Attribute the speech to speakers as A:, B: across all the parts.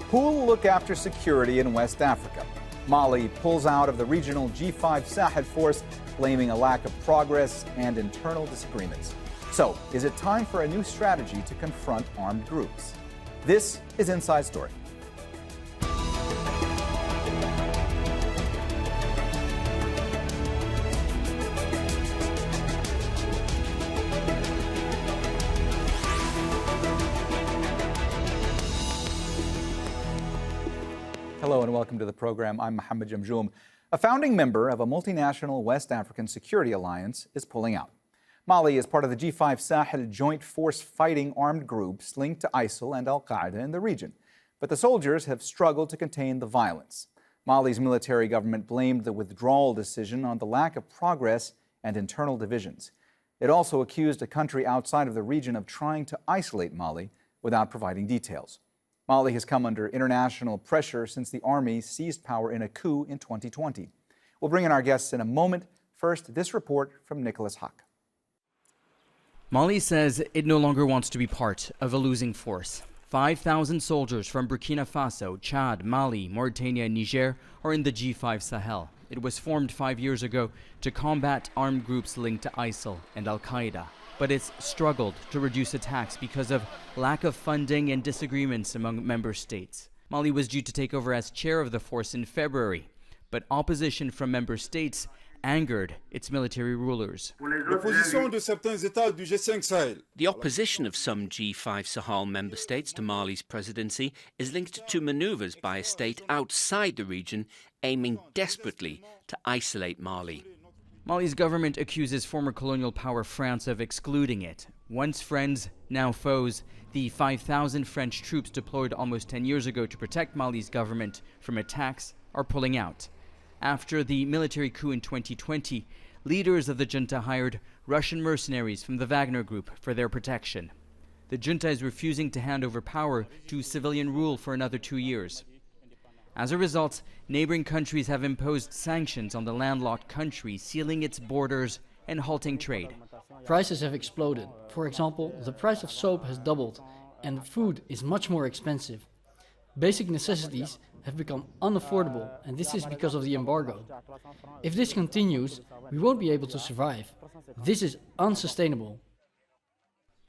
A: Who'll look after security in West Africa? Mali pulls out of the regional G5 Sahel force, blaming a lack of progress and internal disagreements. So, is it time for a new strategy to confront armed groups? This is Inside Story. Hello and welcome to the program. I'm Mohammed Jamjoom. A founding member of a multinational West African security alliance is pulling out. Mali is part of the G5 Sahel joint force fighting armed groups linked to ISIL and Al Qaeda in the region. But the soldiers have struggled to contain the violence. Mali's military government blamed the withdrawal decision on the lack of progress and internal divisions. It also accused a country outside of the region of trying to isolate Mali without providing details. Mali has come under international pressure since the army seized power in a coup in 2020. We'll bring in our guests in a moment. First, this report from Jacques.
B: Mali says it no longer wants to be part of a losing force. 5,000 soldiers from Burkina Faso, Chad, Mali, Mauritania, and Niger are in the G5 Sahel. It was formed 5 years ago to combat armed groups linked to ISIL and Al Qaeda. But it's struggled to reduce attacks because of lack of funding and disagreements among member states. Mali was due to take over as chair of the force in February, but opposition from member states angered its military rulers.
C: The opposition of some G5 Sahel member states to Mali's presidency is linked to maneuvers by a state outside the region aiming desperately to isolate Mali.
B: Mali's government accuses former colonial power France of excluding it. Once friends, now foes, the 5,000 French troops deployed almost 10 years ago to protect Mali's government from attacks are pulling out. After the military coup in 2020, leaders of the junta hired Russian mercenaries from the Wagner Group for their protection. The junta is refusing to hand over power to civilian rule for another 2 years. As a result, neighboring countries have imposed sanctions on the landlocked country, sealing its borders and halting trade.
D: Prices have exploded. For example, the price of soap has doubled and food is much more expensive. Basic necessities have become unaffordable, and this is because of the embargo. If this continues, we won't be able to survive. This is unsustainable.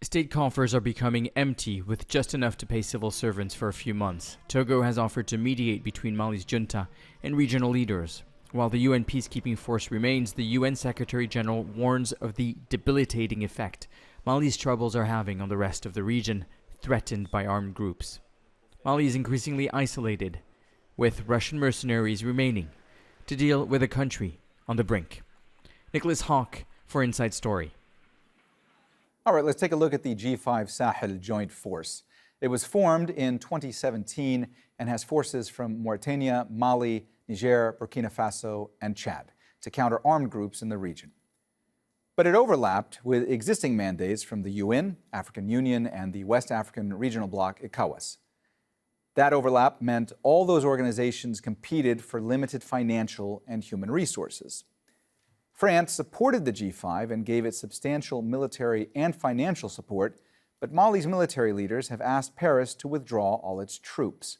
B: State coffers are becoming empty, with just enough to pay civil servants for a few months. Togo has offered to mediate between Mali's junta and regional leaders. While the UN peacekeeping force remains, the UN Secretary General warns of the debilitating effect Mali's troubles are having on the rest of the region, threatened by armed groups. Mali is increasingly isolated, with Russian mercenaries remaining to deal with a country on the brink. Jacques for Inside Story.
A: All right, let's take a look at the G5 Sahel Joint Force. It was formed in 2017 and has forces from Mauritania, Mali, Niger, Burkina Faso, and Chad to counter armed groups in the region. But it overlapped with existing mandates from the UN, African Union, and the West African Regional Bloc, ECOWAS. That overlap meant all those organizations competed for limited financial and human resources. France supported the G5 and gave it substantial military and financial support, but Mali's military leaders have asked Paris to withdraw all its troops.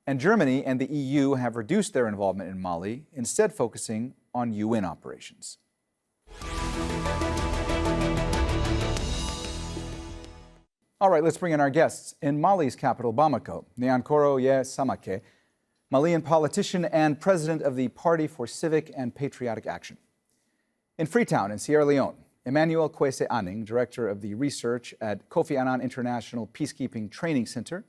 A: And Germany and the EU have reduced their involvement in Mali, instead focusing on UN operations. All right, let's bring in our guests. In Mali's capital, Bamako, Niankoro Samake, Malian politician and president of the Party for Civic and Patriotic Action. In Freetown, in Sierra Leone, Emmanuel Kwesi Aning, director of the research at Kofi Annan International Peacekeeping Training Center.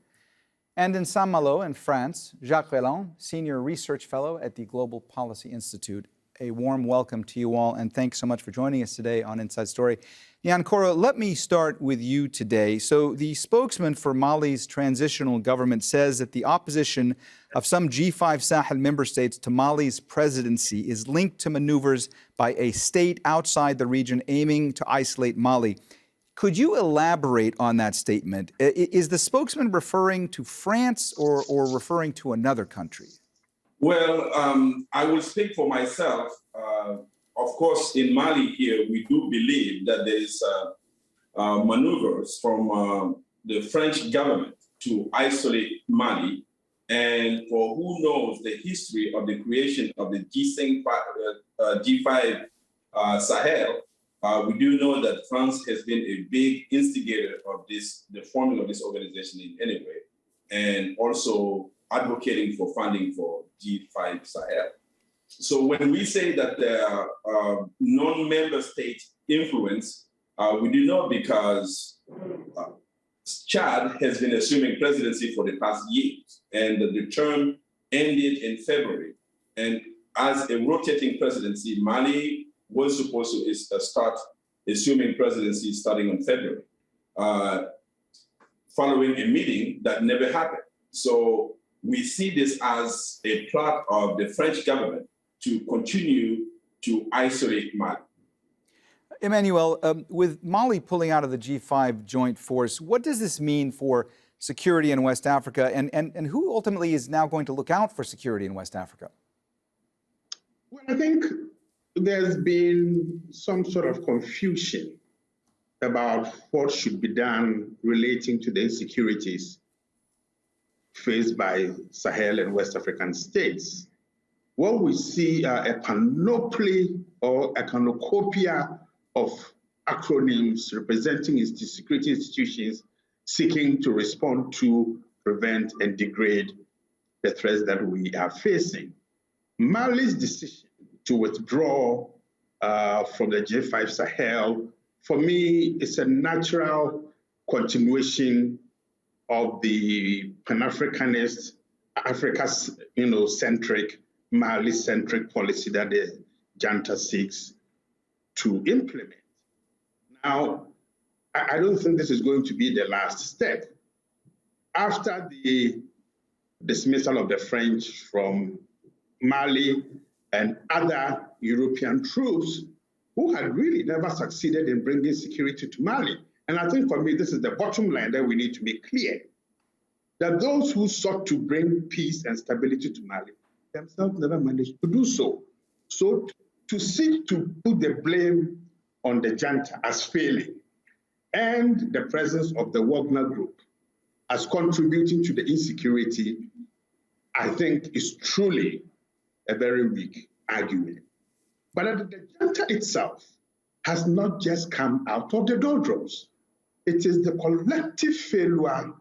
A: And in Saint-Malo, in France, Jacques, senior research fellow at the Global Policy Institute. A warm welcome to you all, and thanks so much for joining us today on Inside Story. Nyankoro, let me start with you today. So the spokesman for Mali's transitional government says that the opposition of some G5 Sahel member states to Mali's presidency is linked to maneuvers by a state outside the region aiming to isolate Mali. Could you elaborate on that statement? Is the spokesman referring to France or referring to another country?
E: Well, I will speak for myself. Of course, in Mali here, we do believe that there is maneuvers from the French government to isolate Mali. And for who knows the history of the creation of the G5 Sahel, we do know that France has been a big instigator of the forming of this organization in any way, and also advocating for funding for G5 Sahel. So when we say that there are non-member state influence, we do know because Chad has been assuming presidency for the past years, and the term ended in February. And as a rotating presidency, Mali was supposed to start assuming presidency starting in February, following a meeting that never happened. So we see this as a plot of the French government to continue to isolate Mali.
A: Emmanuel, with Mali pulling out of the G5 joint force, what does this mean for security in West Africa, and who ultimately is now going to look out for security in West Africa?
F: Well, I think there's been some sort of confusion about what should be done relating to the insecurities faced by Sahel and West African states. What we see are a panoply or a cornucopia of acronyms representing security institutions seeking to respond to, prevent, and degrade the threats that we are facing. Mali's decision to withdraw from the G5 Sahel, for me, is a natural continuation of the Pan-Africanist, Africa-centric, Mali-centric policy that the junta seeks to implement. Now, I don't think this is going to be the last step. After the dismissal of the French from Mali and other European troops who had really never succeeded in bringing security to Mali. And I think for me, this is the bottom line that we need to make clear, that those who sought to bring peace and stability to Mali themselves never managed to do so. So to seek to put the blame on the junta as failing and the presence of the Wagner group as contributing to the insecurity, I think is truly a very weak argument. But the junta itself has not just come out of the doldrums. It is the collective failure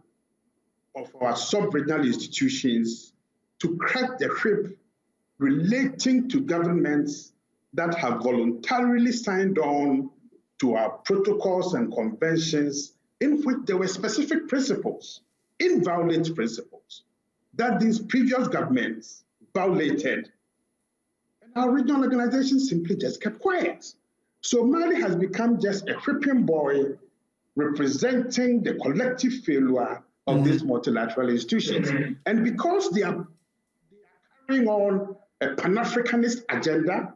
F: of our sub-regional institutions to crack the whip relating to governments that have voluntarily signed on to our protocols and conventions in which there were specific principles, inviolate principles, that these previous governments violated, and our regional organizations simply just kept quiet. So Mali has become just a whipping boy representing the collective failure of these multilateral institutions. And because they are carrying on a Pan-Africanist agenda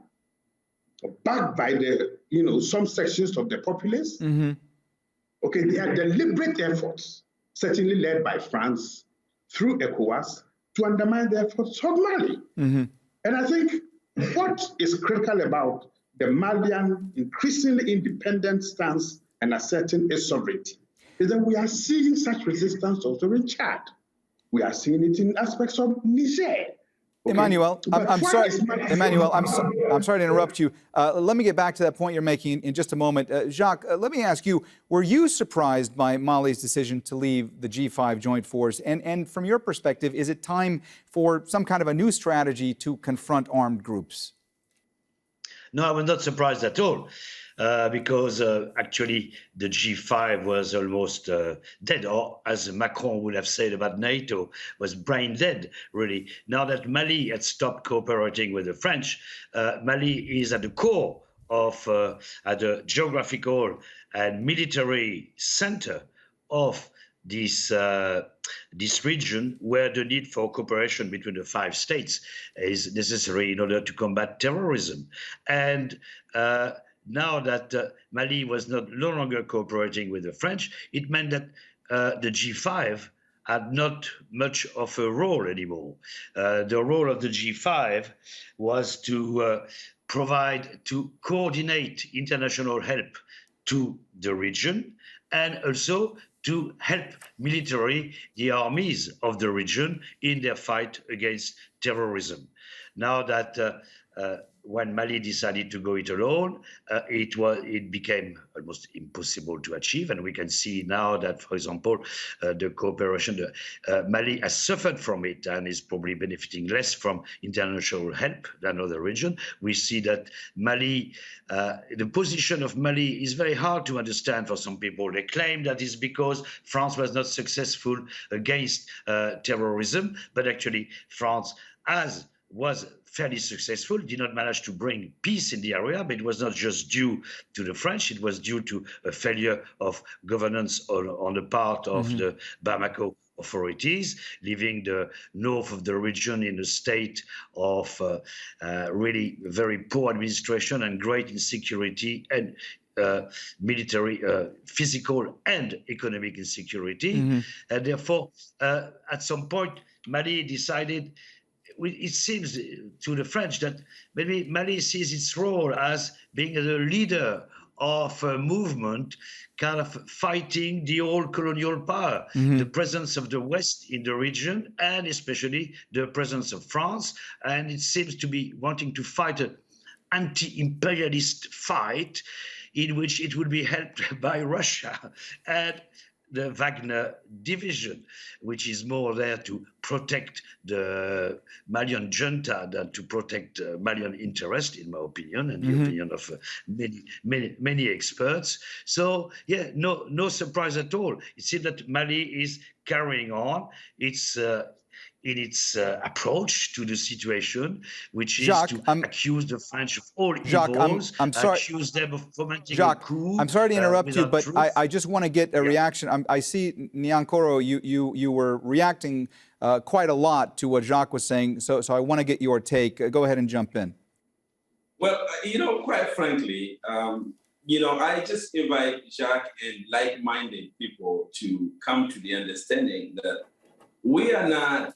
F: backed by the, some sections of the populace, okay, they are deliberate efforts, certainly led by France through ECOWAS, to undermine the efforts of Mali. And I think what is critical about the Malian increasingly independent stance and asserting its sovereignty is that we are seeing such resistance also in Chad. We are seeing it in aspects of Niger. Okay.
A: Emmanuel, I'm sorry. Emmanuel, I'm sorry to interrupt you. Let me get back to that point you're making in just a moment. Jacques, let me ask you, were you surprised by Mali's decision to leave the G5 joint force? And from your perspective, is it time for some kind of a new strategy to confront armed groups?
G: No, I was not surprised at all. Because actually the G5 was almost dead, or as Macron would have said about NATO, was brain dead, really. Now that Mali had stopped cooperating with the French, Mali is at the core of, at the geographical and military center of this region, where the need for cooperation between the 5 states is necessary in order to combat terrorism. And now that Mali was no longer cooperating with the French, it meant that the G5 had not much of a role anymore. The role of the G5 was to coordinate international help to the region, and also to help military the armies of the region in their fight against terrorism. Now that when Mali decided to go it alone, it became almost impossible to achieve. And we can see now that, for example, the cooperation, Mali has suffered from it and is probably benefiting less from international help than other regions. We see that Mali, the position of Mali is very hard to understand for some people. They claim that it's because France was not successful against terrorism, but actually France was fairly successful, did not manage to bring peace in the area, but it was not just due to the French, it was due to a failure of governance on the part of the Bamako authorities, leaving the north of the region in a state of really very poor administration and great insecurity and military, physical and economic insecurity. And therefore, at some point, Mali decided, it seems to the French that maybe Mali sees its role as being the leader of a movement kind of fighting the old colonial power, the presence of the West in the region, and especially the presence of France. And it seems to be wanting to fight an anti-imperialist fight in which it would be helped by Russia and the Wagner division, which is more there to protect the Malian junta than to protect Malian interest, in my opinion, and the opinion of many experts. So, yeah, no surprise at all. It seems that Mali is carrying on in its approach to the situation, which is
A: Jacques,
G: to accuse the French of all
A: Jacques,
G: evils,
A: I'm sorry.
G: accuse them of fomenting
A: Jacques,
G: a coup.
A: I'm sorry to interrupt you, but
G: truth.
A: I just want to get a reaction. I see, Niankoro, you were reacting quite a lot to what Jacques was saying, so I want to get your take. Go ahead and jump in.
E: Well, quite frankly, I just invite Jacques and like-minded people to come to the understanding that we are not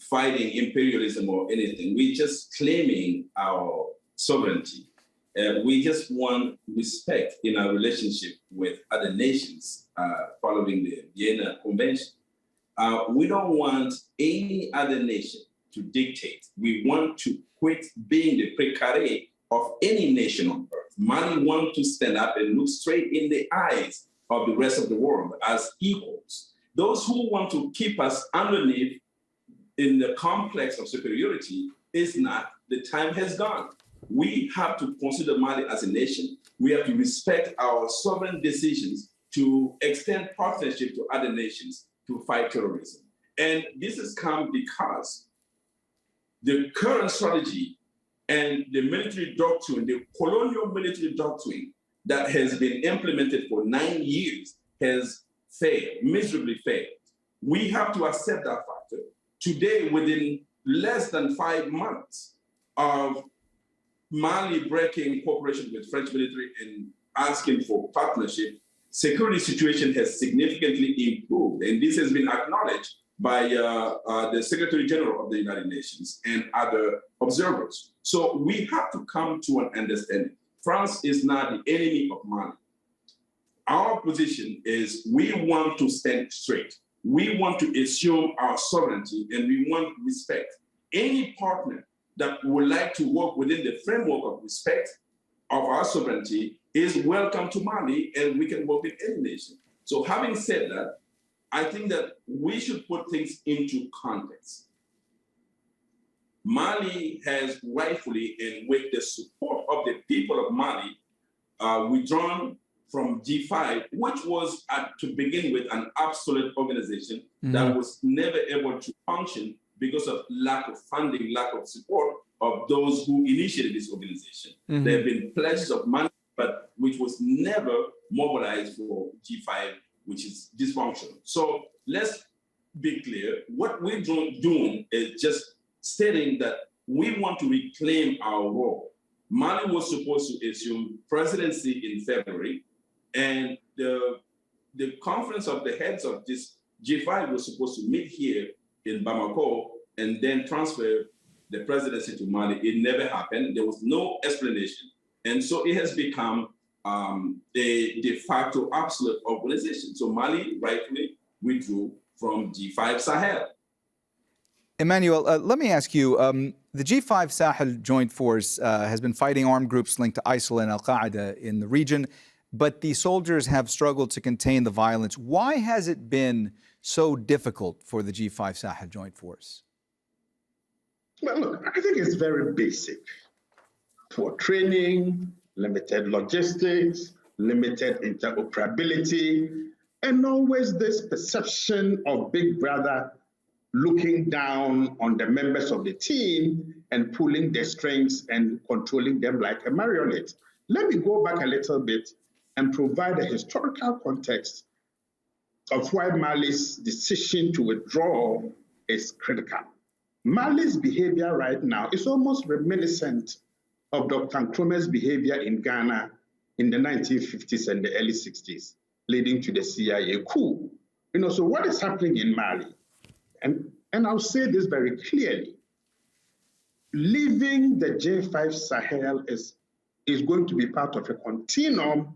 E: fighting imperialism or anything. We're just claiming our sovereignty. We just want respect in our relationship with other nations following the Vienna Convention. We don't want any other nation to dictate. We want to quit being the précaré of any nation on earth. Mali wants to stand up and look straight in the eyes of the rest of the world as equals. Those who want to keep us underneath in the complex of superiority is not, the time has gone. We have to consider Mali as a nation. We have to respect our sovereign decisions to extend partnership to other nations to fight terrorism. And this has come because the current strategy and the military doctrine, the colonial military doctrine that has been implemented for 9 years has failed, miserably failed. We have to accept that factor. Today, within less than 5 months of Mali breaking cooperation with French military and asking for partnership, security situation has significantly improved. And this has been acknowledged by the Secretary General of the United Nations and other observers. So we have to come to an understanding. France is not the enemy of Mali. Our position is we want to stand straight. We want to assume our sovereignty and we want respect. Any partner that would like to work within the framework of respect of our sovereignty is welcome to Mali, and we can work with any nation. So having said that, I think that we should put things into context. Mali has rightfully, and with the support of the people of Mali, withdrawn from G5, which was to begin with an obsolete organization that was never able to function because of lack of funding, lack of support of those who initiated this organization. There have been pledges of money, but which was never mobilized for G5, which is dysfunctional. So let's be clear. What we're doing is just stating that we want to reclaim our role. Mali was supposed to assume presidency in February, and the conference of the heads of this G5 was supposed to meet here in Bamako and then transfer the presidency to Mali. It never happened. There was no explanation. And so it has become a de facto absolute organization. So Mali rightfully withdrew from G5 Sahel.
A: Emmanuel, let me ask you, the G5 Sahel joint force has been fighting armed groups linked to ISIL and Al Qaeda in the region, but the soldiers have struggled to contain the violence. Why has it been so difficult for the G5 Sahel joint force?
F: Well, look, I think it's very basic. Poor training, limited logistics, limited interoperability, and always this perception of Big Brother looking down on the members of the team and pulling their strings and controlling them like a marionette. Let me go back a little bit and provide a historical context of why Mali's decision to withdraw is critical. Mali's behavior right now is almost reminiscent of Dr. Nkrumah's behavior in Ghana in the 1950s and the early 60s, leading to the CIA coup. So what is happening in Mali? And I'll say this very clearly. Leaving the G5 Sahel is going to be part of a continuum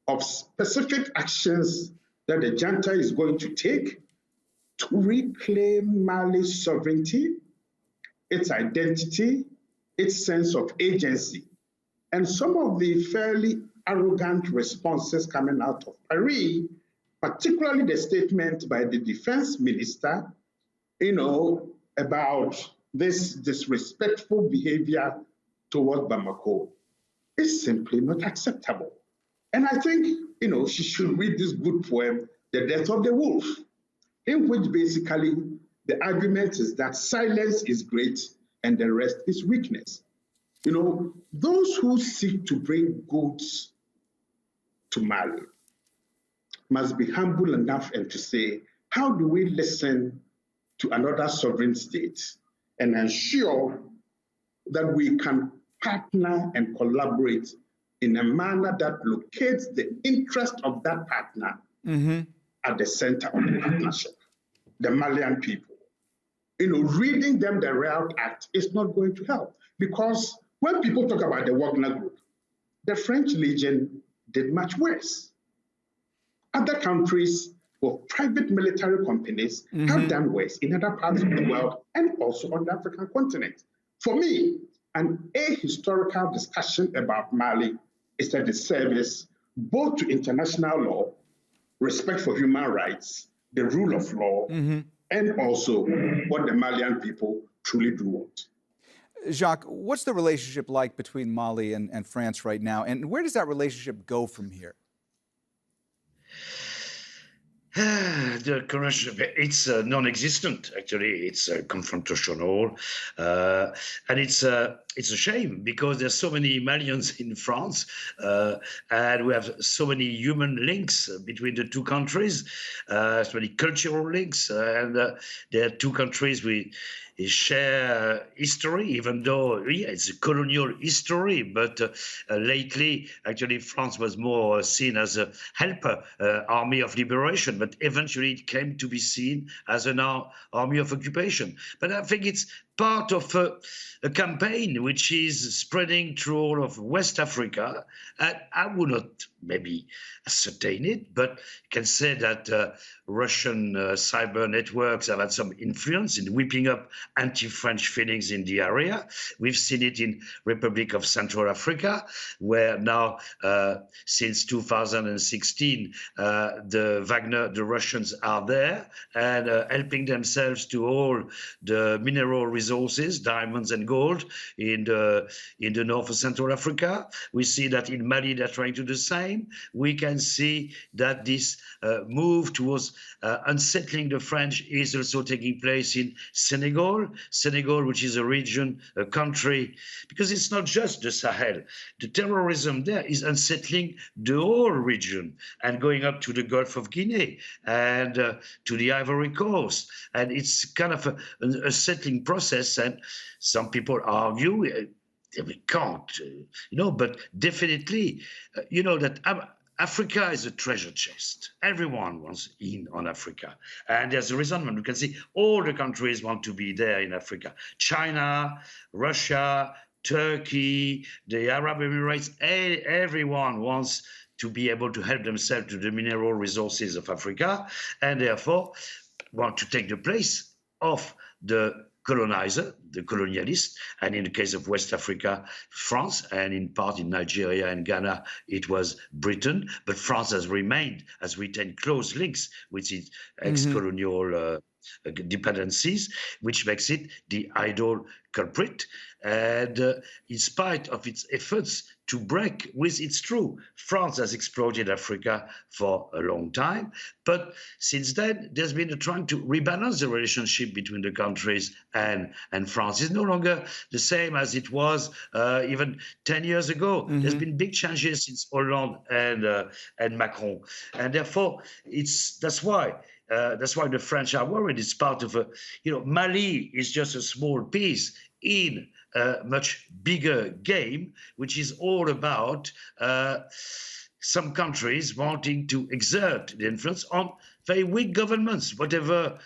F: of specific actions that the junta is going to take to reclaim Mali's sovereignty, its identity, its sense of agency. And some of the fairly arrogant responses coming out of Paris, particularly the statement by the defense minister, about this disrespectful behavior toward Bamako, is simply not acceptable. And I think, she should read this good poem, The Death of the Wolf, in which basically the argument is that silence is great and the rest is weakness. Those who seek to bring goods to Mali must be humble enough and to say, how do we listen to another sovereign state and ensure that we can partner and collaborate in a manner that locates the interest of that partner at the center of the partnership, the Malian people. Reading them the Real Act is not going to help, because when people talk about the Wagner Group, the French Legion did much worse. Other countries with private military companies have done worse in other parts of the world and also on the African continent. For me, an ahistorical discussion about Mali is a disservice both to international law, respect for human rights, the rule of law, and also what the Malian people truly do want.
A: Jacques, what's the relationship like between Mali and France right now, and where does that relationship go from here?
G: The relationship, it's non-existent, actually. It's confrontational, and it's a shame, because there's so many Malians in France, and we have so many human links between the two countries, so many cultural links, and there are two countries share history, even though it's a colonial history, but lately, actually, France was more seen as a helper, army of liberation, but eventually it came to be seen as an army of occupation. But I think it's part of a campaign which is spreading through all of West Africa. And I would not maybe ascertain it, but you can say that Russian cyber networks have had some influence in whipping up anti-French feelings in the area. We've seen it in Republic of Central Africa, where now, since 2016, the Russians are there and helping themselves to all the mineral resources, diamonds and gold, in the north of Central Africa. We see that in Mali they're trying to do the same. We can see that this move towards unsettling the French is also taking place in Senegal, which is a region, a country, because it's not just the Sahel. The terrorism there is unsettling the whole region and going up to the Gulf of Guinea and to the Ivory Coast. And it's kind of a settling process. And some people argue we can't, but definitely, that Africa is a treasure chest. Everyone wants in on Africa. And there's a resentment. You can see all the countries want to be there in Africa. China, Russia, Turkey, the Arab Emirates, everyone wants to be able to help themselves to the mineral resources of Africa, and therefore want to take the place of the colonizer, the colonialist, and in the case of West Africa, France, and in part in Nigeria and Ghana, it was Britain. But France has retained close links with its ex-colonial dependencies, which makes it the idle culprit. And in spite of its efforts to break with, it's true, France has exploited Africa for a long time. But since then, there's been a trying to rebalance the relationship between the countries, and France is no longer the same as it was even 10 years ago. There's been big changes since Hollande and Macron. And therefore, that's why the French are worried. It's part of Mali is just a small piece in a much bigger game, which is all about some countries wanting to exert the influence on very weak governments. Whatever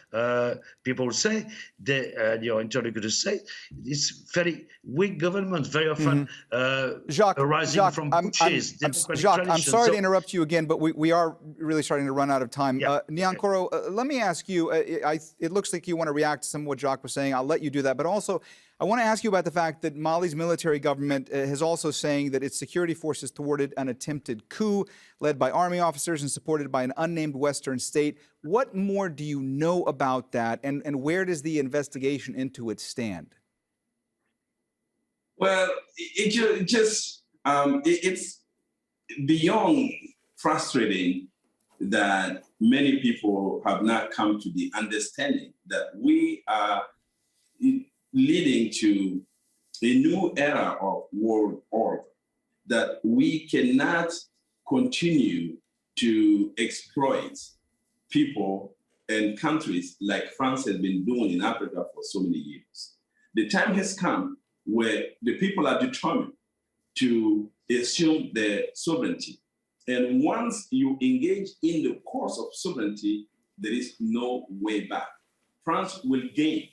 G: people say, your interlocutors say, it's very weak governments, very often arising from putsches.
A: Jacques, I'm sorry to interrupt you again, but we are really starting to run out of time.
G: Yeah.
A: Nyankoro, let me ask you, it looks like you want to react to some of what Jacques was saying. I'll let you do that. But also, I want to ask you about the fact that Mali's military government is also saying that its security forces thwarted an attempted coup led by army officers and supported by an unnamed Western state. What more do you know about that, and where does the investigation into it stand?
E: Well, it's beyond frustrating that many people have not come to the understanding that we are leading to a new era of world order, that we cannot continue to exploit people and countries like France has been doing in Africa for so many years. The time has come where the people are determined to assume their sovereignty. And once you engage in the course of sovereignty, there is no way back. France will gain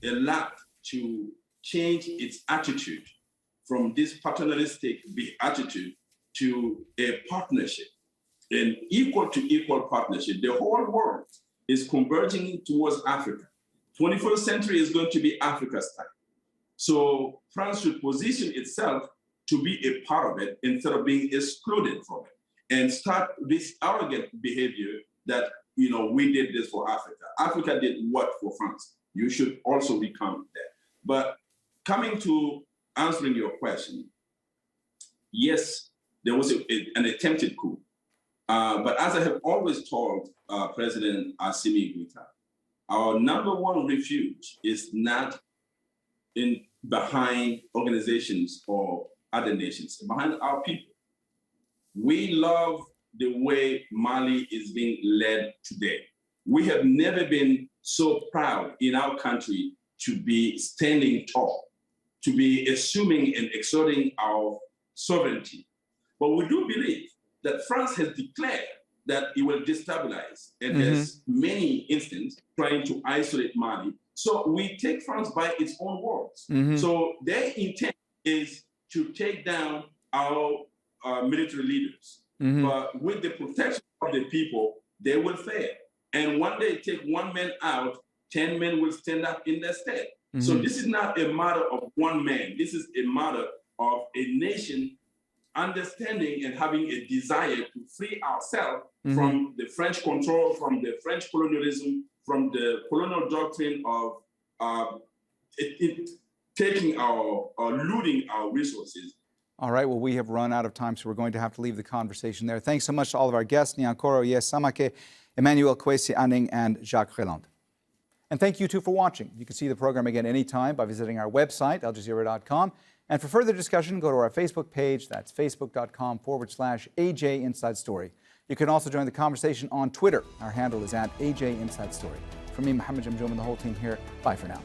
E: a lot to change its attitude from this paternalistic attitude to a partnership, an equal to equal partnership. The whole world is converging towards Africa. 21st century is going to be Africa's time. So France should position itself to be a part of it instead of being excluded from it, and start this arrogant behavior that, we did this for Africa. Africa did what for France? You should also become that. But coming to answering your question, yes, there was an attempted coup. But as I have always told President Assimi Goïta, our number one refuge is not behind organizations or other nations, behind our people. We love the way Mali is being led today. We have never been so proud in our country to be standing tall, to be assuming and exerting our sovereignty. But we do believe that France has declared that it will destabilize, and there's many instances trying to isolate Mali. So we take France by its own words. So their intent is to take down our military leaders. But with the protection of the people, they will fail. And one day, take one man out, 10 men will stand up in their stead. So this is not a matter of one man. This is a matter of a nation understanding and having a desire to free ourselves from the French control, from the French colonialism, from the colonial doctrine of taking or looting our resources.
A: All right, well, we have run out of time, so we're going to have to leave the conversation there. Thanks so much to all of our guests, Niankoro, Samake, Emmanuel, Kwesi, Aning, and Jacques Reland. And thank you, too, for watching. You can see the program again anytime by visiting our website, aljazeera.com. And for further discussion, go to our Facebook page. That's facebook.com/AJ Inside Story. You can also join the conversation on Twitter. Our handle is @AJ Inside Story. From me, Mohammed, Jamjoom, and the whole team here, bye for now.